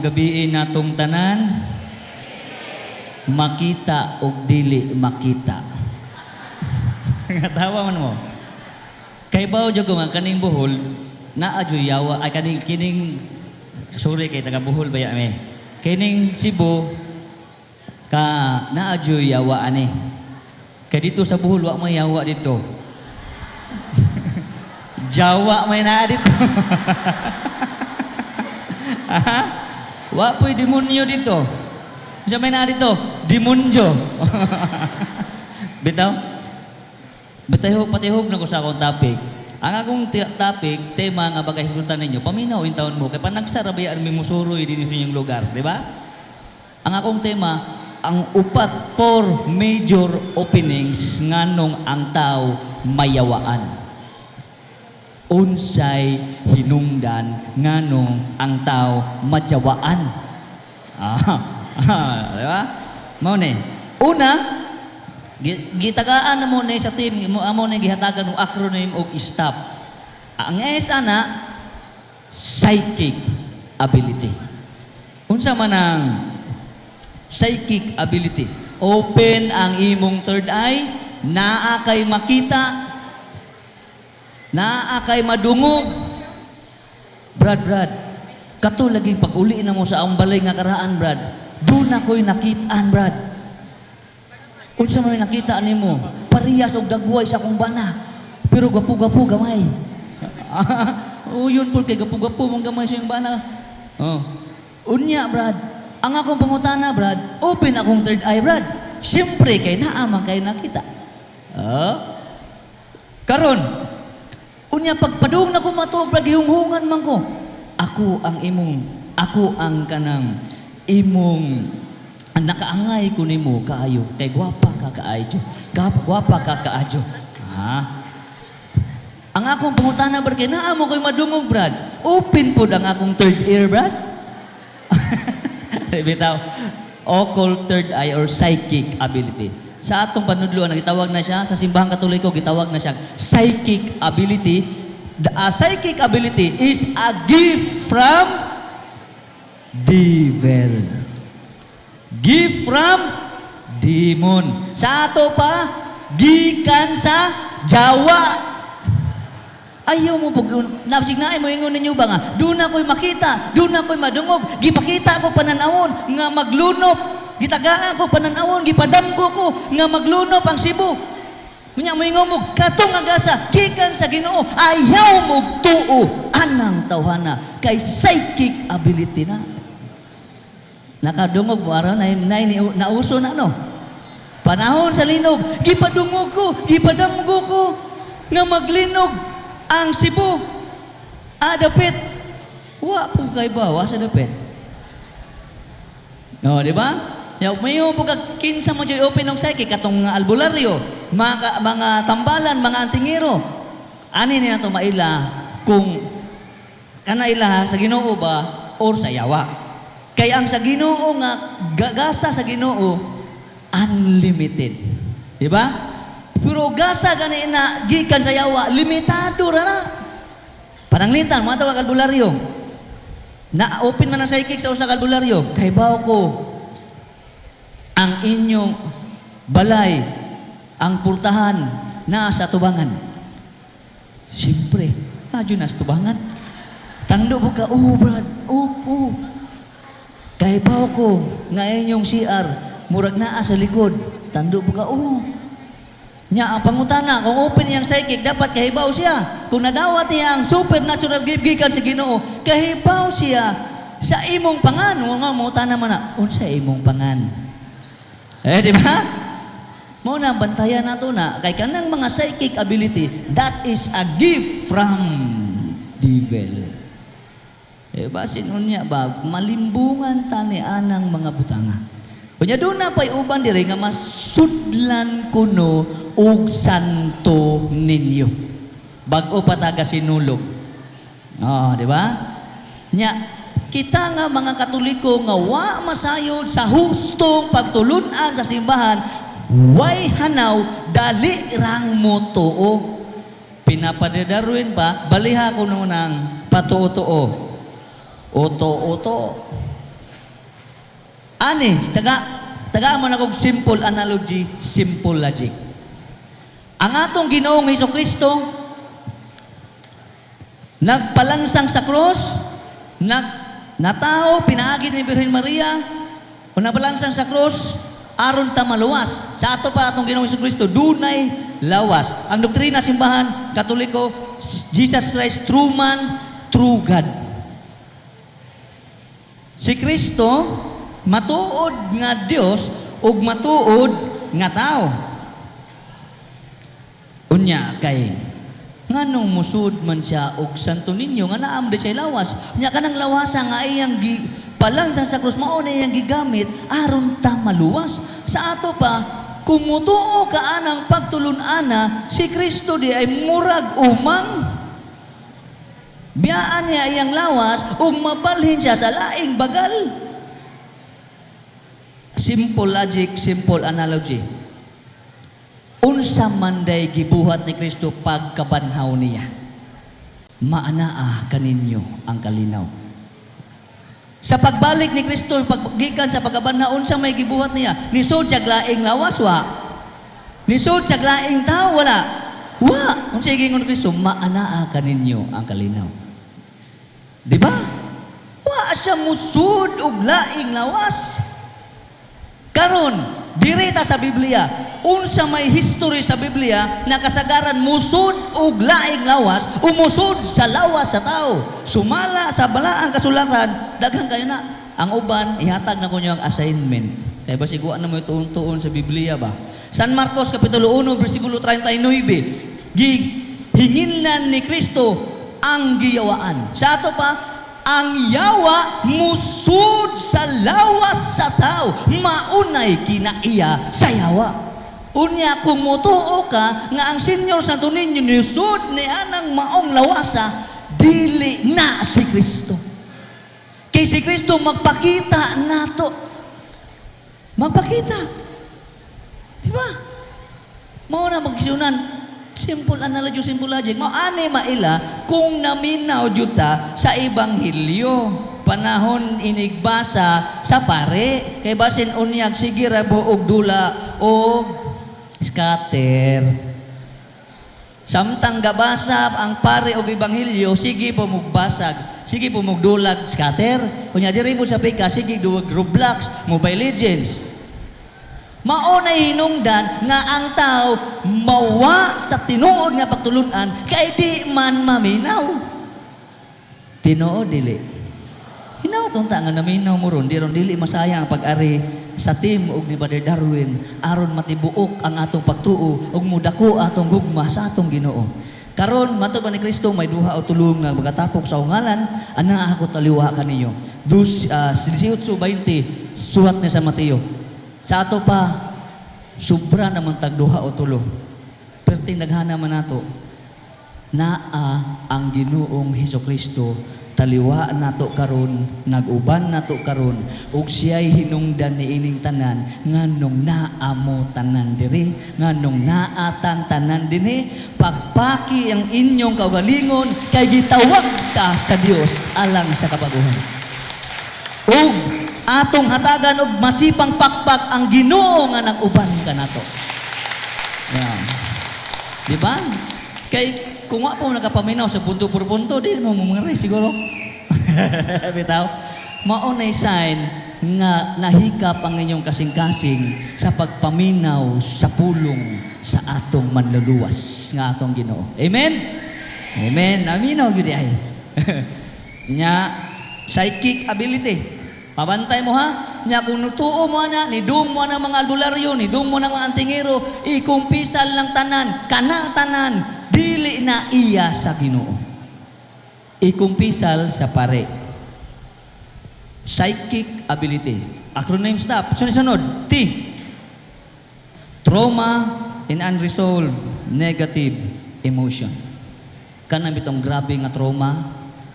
Gabi natong tanan, makita og dili makita. Tawa man mo. Kay bao jud ko nga kaning buhol naa jud yawa ay kining sorry kay taga buhol baya me. Kining Cebu ka naa jud yawa ani. Kay dito sa buhol wa may yawa dito. Jawa may naa dito. Wa po'y demonyo dito. Siya may na dito, demonyo. Bitaw? Patihog na ko sa akong topic. Ang akong topic, tema nga bagay higutan ninyo, paminaw in taon mo, kaya pa nagsarabayaan may musuroy din sa inyong lugar, di ba? Ang akong tema, ang upat, 4 major openings nganong ang tao mayawaan. Unsay hinungdan nganong ang tao matyawaan. Di ba? Mao ni. Una, gitagaan mo ni sa team, mo ni gihatagan og acronym og STOP. Ang S ana psychic ability. Unsa man ang psychic ability? Open ang imong third eye, naa kay makita, naa kay madungog. Brad, kato lagi pag-uli na mo sa ang balay nga karaan, Brad. Doon ako'y nakitaan, Brad. Kung sa mga nakita nimo, parehas og dagway sa akong bana. Pero gapu-gapu gamay. Yun po kay gapu-gapu mong gamay sa iyong bana. Unya, Brad. Ang akong pangutana, Brad, open akong third eye, Brad. Siyempre kay naamang kay nakita. Karon, unya pagpadung na ko matuog paghihunghungan man ko. Ako ang kanang imong nakaangay ko nimo kaayo kay gwapa ka kaayo. Gwapa ka kaayo. Ang akong pangutana Brad kay naa mo koy madungog, Brad. Open pod ang akong third ear, Brad. Bitaw, occult third eye or psychic ability. Sa atong panudluan, gitawag na siya, sa simbahang katoliko, gitawag na siya, psychic ability. The psychic ability is a gift from devil. Gift from demon. Sa ato pa, gikan sa Jawa. Ayaw mo pag napsignaay mo ingon ninyo ba nga, doon ako'y makita, doon ako'y madungog, gipakita ko pananawon nga maglunop. Gitagaan ko pananawon, gipadamgo ko nga maglunop ang Cebu. Munya mo ingong mo, katong agasa, gikan sa Ginoo, ayaw mo tuo, anang tawhana, kay psychic ability na. Nakadungog mo, araw na nauso na, no? Panahon sa linog, gipadungog ko, gipadamgo ko, nga maglinog ang Cebu. Dapit. Wa po kay bawa sa dapit. No, di ba? May po kinsa mo dyan open ng psychic, katong mga albularyo, mga tambalan, mga antingero. Ani na ito maila kung kanaila sa Ginoo ba or sa yawa. Kaya ang sa Ginoo nga, gasa sa Ginoo, unlimited. Di ba? Pero gasa ganina, gikan sa yawa, limitado na. Pananglitan, mga tawag albularyo. Na-open man ang psychic sa usang albularyo. Kay bao ko, ang inyong balay, ang purtahan na sa tubangan. Siyempre, medyo na sa tubangan. Tando mo ka, Brad, Kay bao ko, nga inyong CR, murag naa sa likod. Tando mo ka, Nya, ang pangutana, kung open niyang psychic, dapat kahibaw siya. Kung nadawat niya ang supernatural gift-gikan sa Ginoo, kahibaw siya sa imong pangan. Mga mangutana man na, unsa imong pangan? Di ba? Muna, bantayan nato na, kay kanang mga psychic ability, that is a gift from devil. Basin unya ba, malimbungan tani anang mga butanga. Kunya doon na pa'y uban dire nga masudlan kuno og santo ninyo. Bago pa taga sinulog. Di ba? Nya, kita nga mga Katoliko nga wa masayod sa hustong pagtulunan sa simbahan, way hanaw, dali rang mo tuo. Pinapadadarwin pa, baliha ko nung ng patuo-tuo. Oto-oto. Ani, taga mo na kog simple analogy, simple logic. Ang atong Ginoong Hesukristo nagpalansang sa cross, natao, pinaagi ni Birhen Maria, o nagpalansang sa cross, aron ta maluwas. Sa ato pa atong Ginoong Hesukristo, dunay lawas. Ang doktrina simbahan Katoliko, Jesus Christ, true man, true God. Si Kristo, matuod nga Dios, ug matuod nga tao. Unya kay nganong musud man siya og Santo Niño nga naam di siya lawas. Nya kanang lawasa nga iyang palansang sa krus mao na iyang gigamit aron ta maluwas. Sa ato pa kung mutuo ka anang pagtulun-ana si Kristo di ay murag umang biyaan niya iyang lawas ug mabalhin siya sa laing bagal. Simple logic, simple analogy. Unsa man day gibuhat ni Kristo pagkabanhaw niya, maanaa kaninyo ang kalinaw. Sa pagbalik ni Kristo, paggikan sa pagkabanhaw, unsa may gibuhat niya? Nisod siya laing lawas, wa? Nisod siya laing tao, wala? Wa! Unsa gingon ni Kristo, maanaa kaninyo ang kalinaw. Di ba? Wa siya musud og laing lawas. Karon, direta sa Biblia, unsa may history sa Biblia na kasagaran musud og laing lawas, umusud sa lawas sa tao. Sumala sa balaang kasulatan, daghang kayo na. Ang uban, ihatag na ko niyo ang assignment. Kaya ba siguro na mo tuon-tuon sa Biblia ba? San Marcos Kapitulo 1, versikulo 39, hinginlan ni Kristo ang giyawaan. Sa ato pa, ang yawa musud sa lawas sa tao, maunay kinaiya sa yawa. Unya kung mutuo ka nga ang Senyor Santo Niño nisud ni anang maong lawasa, dili na si Kristo. Kay si Kristo magpakita nato. Magpakita. Di ba? Mao na magsiunan. Simple analogy, simple logic. Maani maila kung naminaw juta sa Ebanghelyo. Panahon inigbasa sa pare. Kay basin unyag, sige rabo og dula og scatter. Samtang gabasa ang pare og Ebanghelyo, sige po mugbasag. Sige po mugdulag scatter. Kunya diri mo sa pika, sige duwag Roblox, Mobile Legends. Maunay hinungdan nga ang tao mawa sa tinuod nga pagtulunan kay di man maminaw. Tinuod dili. Hinaw tong ta nga naminaw mo ron, dili masayang ang pag-ari sa team og ni Brother Darwin aron matibuok ang atong pagtuo ug mudako atong gugma sa atong Ginoo. Karon mato ba ni Kristo may duha o tulong nga magatapok sa ungalan ana ako taliwa kaniyo. 18:20 suwat ni sa Mateo. Sa ato pa, sobra naman tagduha o tulo. Perting naghana man nato, naa ang Ginoong Hesukristo, taliwa nato karon, naguban nato karon, ug siya'y hinungdan ni ining tanan, nganong naa mo tanan diri, nganong naatang tanan dinhi, pagpaki ang inyong kaugalingon, kay gitawag ka sa Dios alang sa kapaguhan. Ug atong hatagan og masipang pakpak ang Ginoo nga nag-uban kanato. Yan. Di ba? Kay kung wa po nagapaminaw sa punto por punto, di mo mangari siguro. Bitaw. Mao nay sign nga nahikap ang inyong kasing-kasing sa pagpaminaw sa pulong sa atong manluluwas nga atong Ginoo. Amen. Amen. Aminaw gyud ay. Nya psychic ability. Pabantay mo ha, nya kung nutuo mo na, nidum mo na mga albularyo, nidum mo na mga antingero, ikumpisal lang tanan, kanang tanan, dili na iya sa Ginoo. Ikumpisal sa pare. Psychic ability. Acronym stop. Sunod. T. Trauma and unresolved negative emotion. Kanang bitong grabe nga trauma,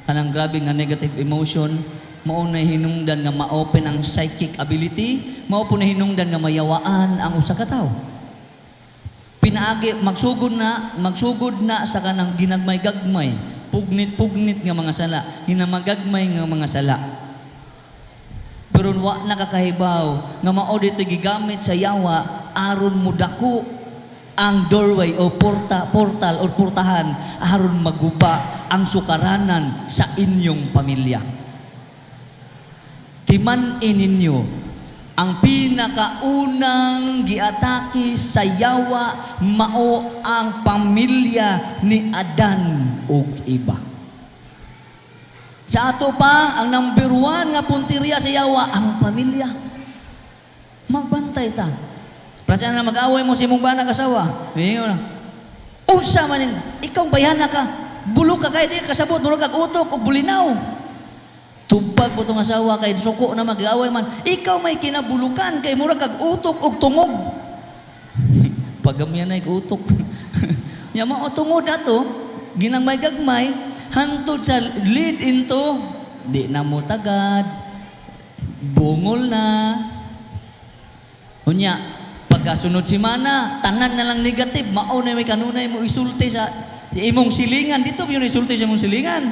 kanang grabe nga negative emotion, mao na hinungdan nga ma-open ang psychic ability, mao po na hinungdan nga mayawaan ang usa ka tawo. Pinaagi magsugod na sa kanang ginagmay-gagmay, pugnit-pugnit nga mga sala, hinamagagmay nga mga sala. pero wa nakakahibaw nga mao dito gigamit sa yawa aron mudako ang doorway o portal o portahan aron maguba ang sukaranan sa inyong pamilya. Timan-in ninyo ang pinakaunang giatake sa yawa mao ang pamilya ni Adan ug Eva. Sa ato pa, ang number 1 nga punteriya sa yawa, ang pamilya. Magbantay ta. Prasa na mag-away mo si mong banag asawa. Ngayon na. Unsa man ikaw bayana ka. Bulok ka kay di kasabot murag kag utok o bulinaw. Tubag mo itong asawa kay suko na mag-away man. Ikaw may kinabulukan kay murag kag utok og tungog. Pagamyan na utok. Nya mao tungod ato, ginang may gagmay, hantod sa lead into di na mo tagad, bungol na. Unya, pagkasunod si mana, tanan na lang negative, mao na may kanunay mo isulti sa imong silingan. Dito yun isulti sa imong silingan.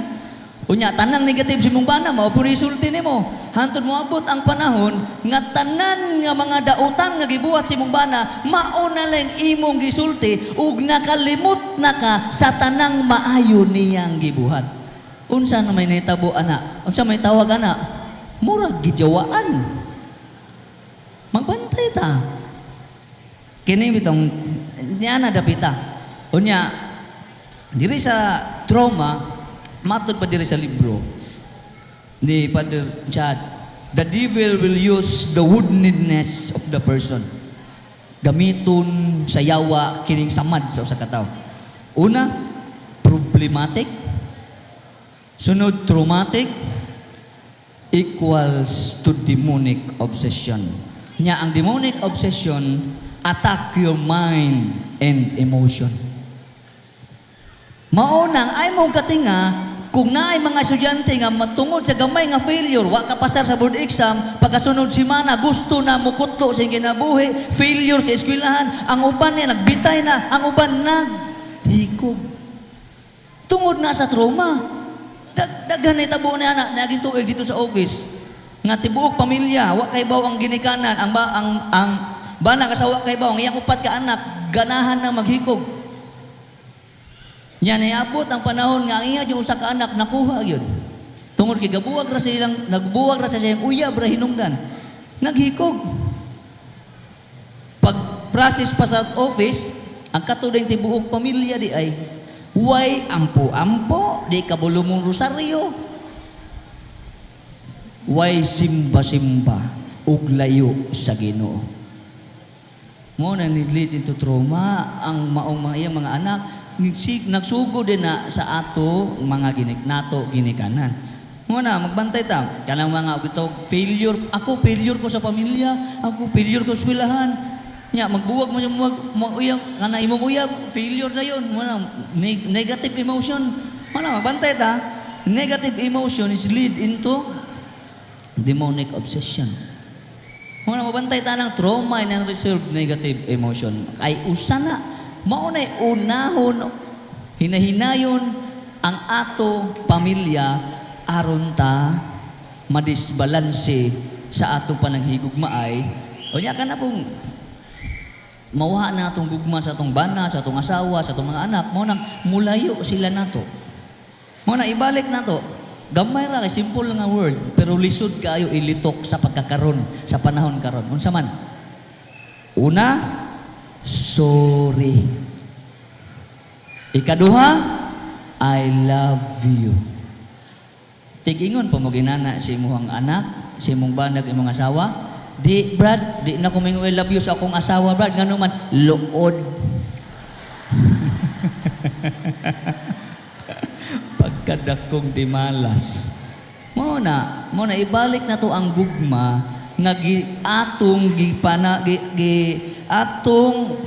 Unya, tanang negative si mong bana, mao puro isulti nimo. Hantod mo abot ang panahon, nga tanan nga mga dautan nga gibuhat si mong bana, mao na lang imong gisulti, ug nakalimot na ka sa tanang maayo niyang gibuhat. Unsa na may nahitabo, ana? Unsa may tawag, ana? Murag gijawaan. Magbantay ta. Kini bitong niya na dapita. Unya, diri sa trauma, matod pa diri sa libro ni Father Chad, the devil will use the woundedness of the person. Gamiton sa yawa kining samad sa usa ka tawo. Una, problematic. Sunod, traumatic equals to demonic obsession. Nya ang demonic obsession attack your mind and emotion. Maunang ay mong katinga kung naay mga estudyante nga matungod sa gamay nga failure, wa ka pasar sa board exam, pagkasunod si mana gusto na mukutlo sa kinabuhi, failure sa eskwelahan, ang uban niya nagbitay na, ang uban nagtikog. Tungod na sa trauma. Daghan na itabo ni anak, naging tuig dito sa office. Nga tibuok pamilya, wa kay baw ang ginikanan, ang bana kasawa kay baw, ang iyang upat ka anak, ganahan na maghikog. Yan iabot ang panahon nga ang iya yung usa ka anak nakuha gyud. Tungod kay gabuwag ra sa ilang nagbuwag ra sa iyang uyab ra hinungdan. Naghikog. Pag process pa sa office, ang katudang tibuok pamilya di ay way ampo-ampo, di kabulo mong rosaryo. Way simba-simba ug layo sa Ginoo. Mo na lead into trauma ang maong mga iyang mga anak nagsugo din na sa ato mga ginikanan. Muna, magbantay ta. Kanang mga bitog failure. Ako, failure ko sa pamilya. Ako, failure ko sa eskwelahan. Nya, magbuwag mo yung uyab. Kana imong uyab, failure na yun. Muna, negative emotion. Muna, magbantay ta. Negative emotion is lead into demonic obsession. Muna, magbantay ta ng trauma and unresolved negative emotion. Ay, usa na. Maunay unahon hinahinayon ang ato pamilya aron ta madisbalanse sa ato pananghigugmaay. O nya ka na pong mawha na atong gugma sa atong bana, sa atong asawa, sa atong mga anak, mo nang mulayo sila nato. Mo na ibalik nato. Gamay ra kay simple nga word, pero lisod kaayo ilitok sa pagkakaron sa panahon karon. Unsa man? Una, sorry. Ikaduha, I love you. Tigingon pa mo ginana si imong anak, si imong banag, imong asawa. Di, Brad, di na ko mingo I love you sa akong asawa, Brad. Ngano man, luod. Pagkadakong di malas. Mo na ibalik na to ang gugma nga atong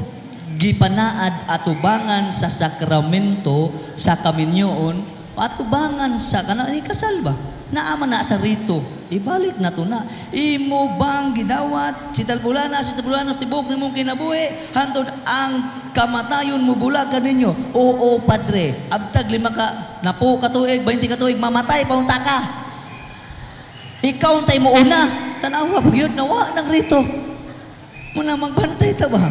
gipanaad atubangan sa sakramento sa kaminyoon, atubangan sa kanang kasal ba? Naaman na sa rito. Ibalik na to na. Imo bang gidawat si talbulanas, si talbulanos tibok nimong kinabuhi hantod ang kamatayon mo bulagan ninyo? Oo, Padre. Abtag 5 ka tuig, 20 ka tuig, mamatay pa unta ka. Ikaw untay mo una. tanawa pagyud na wa nang rito. Muna magbantay ta ba?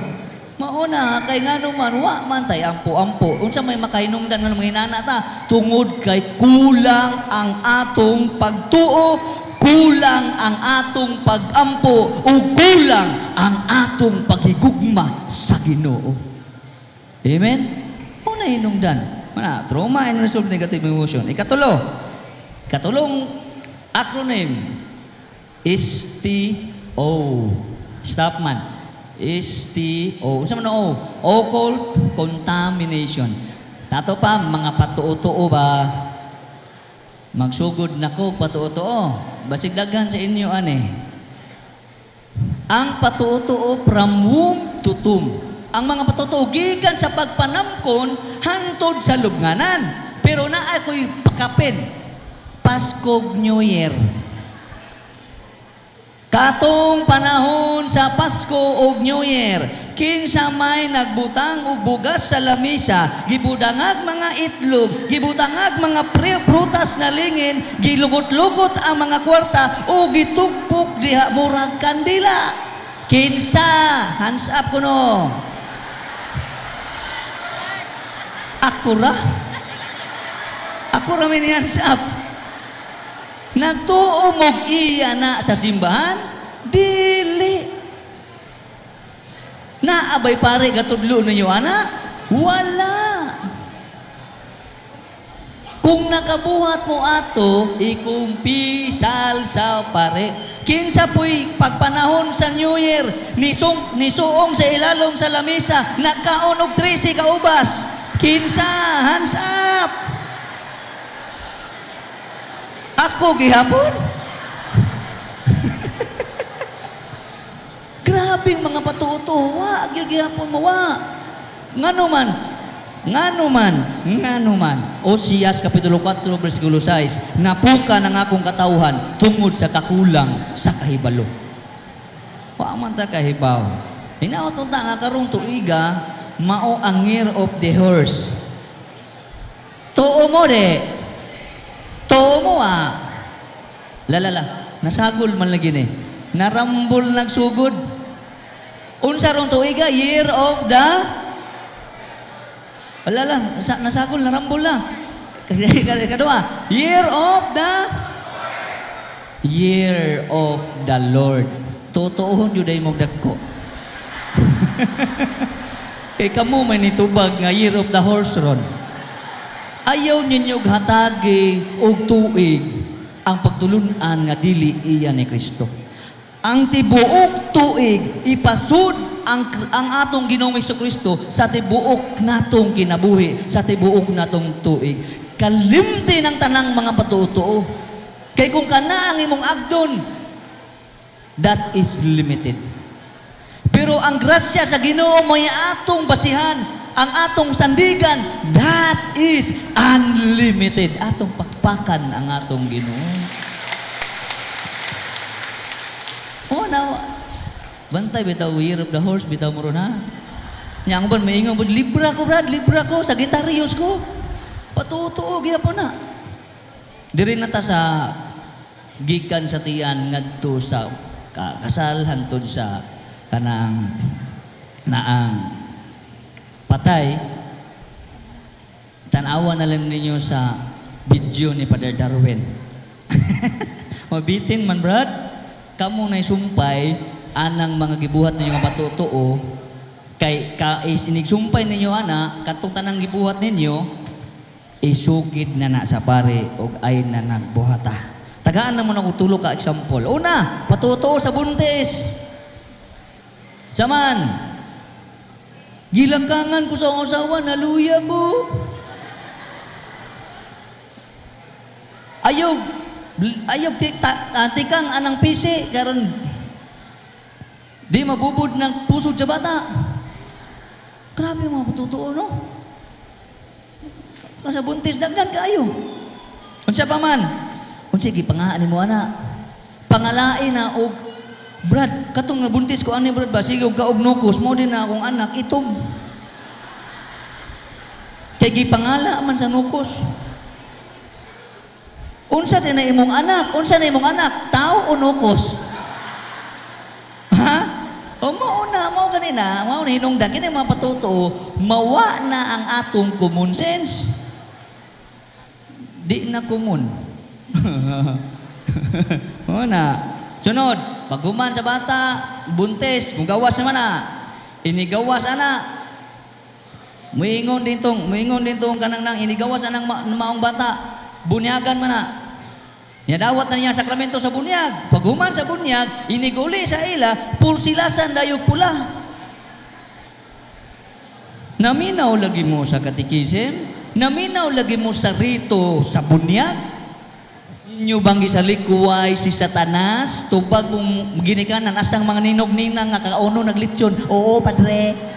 Mauna kay ngano man wa man tay ampo-ampo. Unsa may makahinungdan nga mga inana ta tungod kay kulang ang atong pagtuo, kulang ang atong pagampo, o kulang ang atong paghigugma sa Ginoo. Amen? Una hinungdan. Mana trauma and resolve negative emotion. Katulong acronym STO. Stop man. STO. Unsa man o? Occult contamination. Nato pa mga patuo-tuo ba? Magsugod nako patuo-tuo. Basig daghan sa inyo ani. Ang patuo-tuo from womb to tomb. Ang mga patuo gikan sa pagpanamkon hantod sa lubnganan. Pero naa ko'y pakapin. Paskog New Year. Katong panahon sa Pasko ug New Year, kinsa may nagbutang og bugas sa lamisa, gibudangag mga itlog, gibudangag mga prutas na lingin, gilugot-lugot ang mga kwarta o gitugpok diha murag kandila. Kinsa? Hands up kuno. Ako ra may hands up. Nagtuo mog iya na sa simbahan? Dili. Naabay pare gatudlo ninyo ana? Wala. Kung nakabuhat mo ato, ikumpisal sa pare. Kinsa po'y pagpanahon sa New Year, nisuong sa ilalom sa lamisa, nagkaon og 13 kaubas. Kinsa? Hands up. Ako gihapon. Grabing mga patuto, wa gyud gihapon mo wa. Ngano man. Osias kapitulo 4 bersikulo 6, napuka ng akong katawhan tungod sa kakulang sa kahibalo. Wa man ta kahibaw. Hinaot unta nga karong tuiga mao ang year of the horse. Tuo mo de. Tuo mo Lalala, nasagol man lagi ni. Narambol nagsugod. Unsa ron tuiga? Year of the... Lalala, nasagol, narambol na. Kadua, year of the Lord. Totoohon yun ay mong dagko. Kamo may nitubag nga year of the horse ron. Ayaw ninyo hatagi og tuig ang pagtulunan nga dili iya ni Kristo. Ang tibuok tuig ipasud ang atong Ginoong Kristo sa tibuok natong kinabuhi, sa tibuok natong tuig. Kalimti ng tanang mga patutuo. Kay kung kana ang imong agdon, that is limited. Pero ang grasya sa Ginoo mo'y atong basihan, ang atong sandigan, that is unlimited. Atong pakpakan ang atong Ginoo. Bantay bitaw year of the horse, bitaw mo ron ha. Yang ban maingon pod libra ko, Sagittarius ko. Patutuo gyapon na. Diri na ta sa gikan sa tiyan ngadto sa kasal hantod sa kanang naang patay. Tanawa na lang ninyo sa video ni Father Darwin. Mabitin man brad, kamo na sumpay anang mga gibuhat ninyo nga patutuo kay inigsumpay ninyo ana katong tanang gibuhat ninyo isugid na sa pare og ay na nagbuhata. Tagaan lang mo na tulo ka example. Una, patutuo sa buntis. Saman, gilangkangan ko sa usawa, naluya ko. Ayaw tikang anang pisi, karon di mabubod ng pusod sa bata. Grabe mga patutuo, no? Sa buntis, daghan kaayo. Unsa pa man? Unsa gipangaan mo ana? Pangalain na og Brad, katong nabuntis ko ani Brad ba sige og kaog nukos mo din na akong anak itom. Kay gipangala man sa nukos. Unsa din na imong anak? Unsa na imong anak? Tao o nukos? ni na, mao ni hinungdan kini mga patuto, mawa na ang atong common sense. Di na common. O na. Sunod, paghuman sa bata, buntis, kung gawas naman na, inigawas ana. Muingon din tong kanang nang inigawas anang maong bata, bunyagan man na. Nya dawat na niya sakramento sa bunyag. Paghuman sa bunyag, iniguli sa ila, pulsilasan dayog pula. Naminaw lagi mo sa katikisim, naminaw lagi mo sa rito sa bunyag. Inyo bang gisalikuway si Satanas tubag mong ginikanan asang mga ninog-ninang nga kauno naglitsyon? Oo, padre.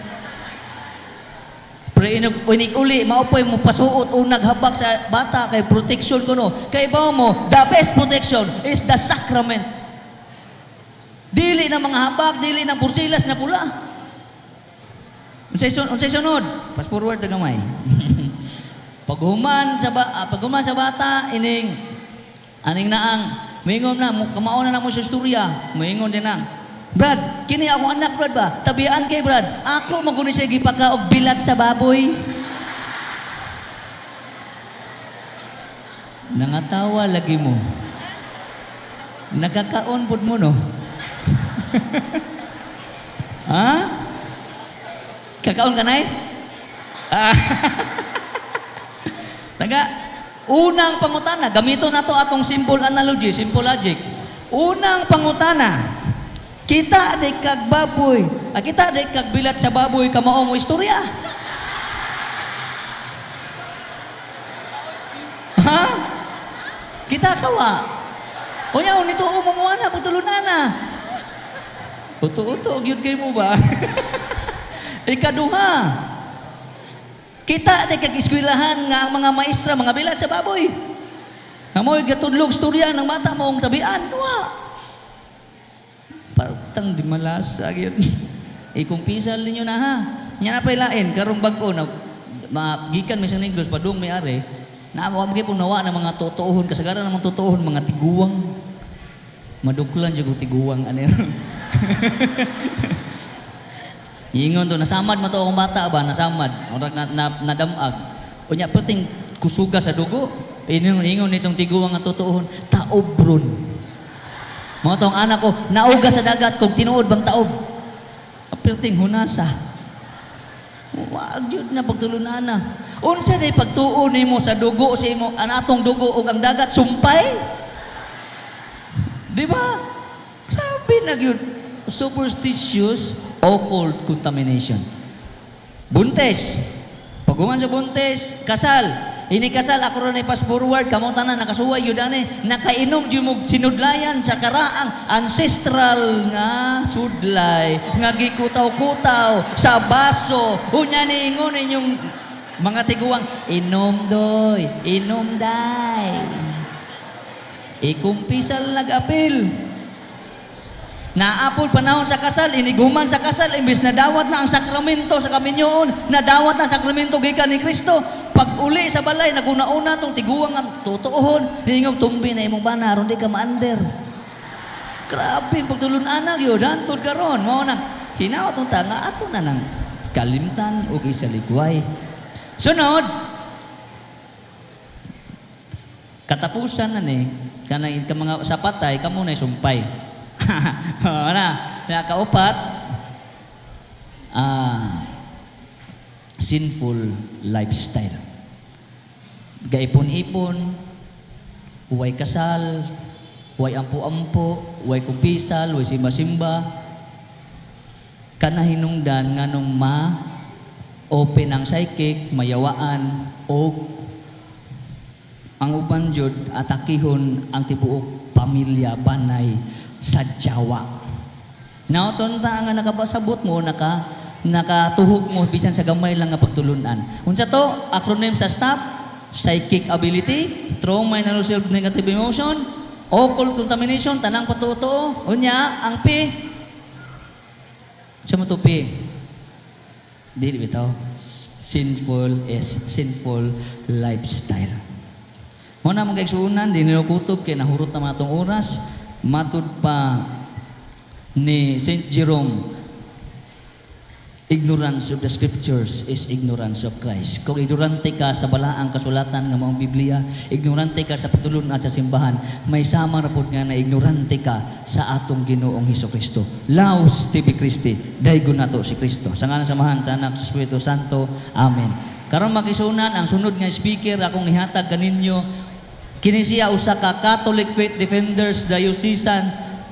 Pero inig-uli, maupoy mo pasuot o naghabak sa bata kay protection ko no. Kay ba mo, the best protection is the sacrament. Dili na mga habak, dili na pursilas na pula. Unsay sunod? Pass forward na gamay. Paghuman sa bata, aning naang, maingon na, kamaon na mo sa istorya, maingon din na, Brad, kini ako anak, Brad ba? Tabian kay Brad, ako maguni siya gipaka og bilat sa baboy. Nangatawa lagi mo. Nakakaon pud mo, no? Ha? Kakaon ka na Taga, unang pangutana, gamito na to atong simple analogy, simple logic. Unang pangutana, kita aday kag baboy, kita aday kag bilat sa baboy, kamao mo istorya. Ha? Kita kawa. Unya, nito umuana, putulunana. Uto-uto, gyud kay mo ba? Ikaduha, kita aday kag eskwelahan nga ang mga maestra, mga bilat sa baboy. Amoy gatudlog storya ng mata mo ang tabian. Wa. Partang di malasa gyud. Kung pisal ninyo na ha. Nya na pay lain karong bag-o na magikan may sa negros padung may are. Naamo kami pong nawa ng mga totoohon kasagaran ng mga totoohon mga tiguwang. Maduklan jud tiguwang ano. Ingon to nasamad man to akong bata ba nasamad. Ora nadamag. Unya perting kusuga sa dugo. Ingon nitong tiguwang nga totoohon taobron. Mga tong anak ko, nauga sa dagat kung tinuod bang taob. Apirting hunasa. Wag yun na pagtulunan na. Unsa day pagtuon nimo sa dugo sa imo, anatong dugo ug ang dagat sumpay? Di ba? Grabe na gyud. Superstitious occult contamination. Buntes. Paghuman sa buntes, kasal. Ini kasal ako ron pass forward kamo tanan nakasuway yun ani nakainom jud mo sinudlayan sa karaang ancestral nga sudlay nga gikutaw-kutaw sa baso unya niingon inyong mga tiguang inom doy inom day ikumpisal nag-apil naapol panahon sa kasal, iniguman sa kasal, imbis na dawat na ang sakramento sa kaminyoon, na dawat na sakramento gikan ni Kristo. Pag uli sa balay, naguna-una tong tiguang ang totoohon, hingog tumbi na imong bana, ron di ka maander. Grabe, pagtulun-anak yun, hantod ka ron. Mao na, hinaot nung tanga, ato na ng kalimtan o isaligway. Sunod, katapusan na ni, kanang mga sapatay, kamo na sumpay. Kaupat, sinful lifestyle. Gaipon-ipon, huway kasal, huway ampo-ampo, huway kumpisal, huway simba-simba. Kanahinungdan nga nung open ang psychic, mayawaan, o ang uban jud atakihon ang tibuok pamilya, banay, sa Jawa. Nauton ta nga nakabasabot mo, nakatuhog mo bisan sa gamay lang nga pagtulunan. Unsa to? Acronym sa STOP: psychic ability, trauma and unresolved negative emotion, occult contamination, tanang patuto. Unya ang P. Sa mo to P? Dili bitaw. Sinful lifestyle. Mo na mga igsuunan, di nilukutob kay nahurot na matong oras. Matud pa ni Saint Jerome, Ignorance of the scriptures is ignorance of Christ. Kung ignorante ka sa balaang kasulatan ng mga Biblia, ignorante ka sa patulon at sa simbahan, may sama na po nga na ignorante ka sa atong Ginoong Hesukristo. Laos tibi Kristi, daygon nato si Kristo. Sa ngalan samahan sa Anak sa Espiritu Santo. Amen. Karon makisunan ang sunod nga speaker akong ihatag kaninyo. Kini siya usa ka Catholic Faith Defenders Diocesan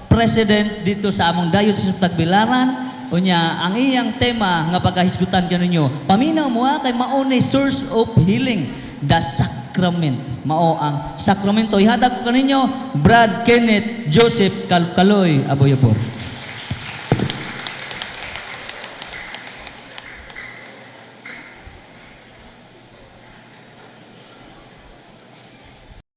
President dito sa among Diocese of Tagbilaran. Unya, ang iyang tema nga pagkahisgutan kaninyo, paminaw mo kay mao ni source of healing, the sacrament. Mao ang sakramento. Ihatag ko kaninyo, Brad Kenneth Joseph Calcaloy Aboyapor.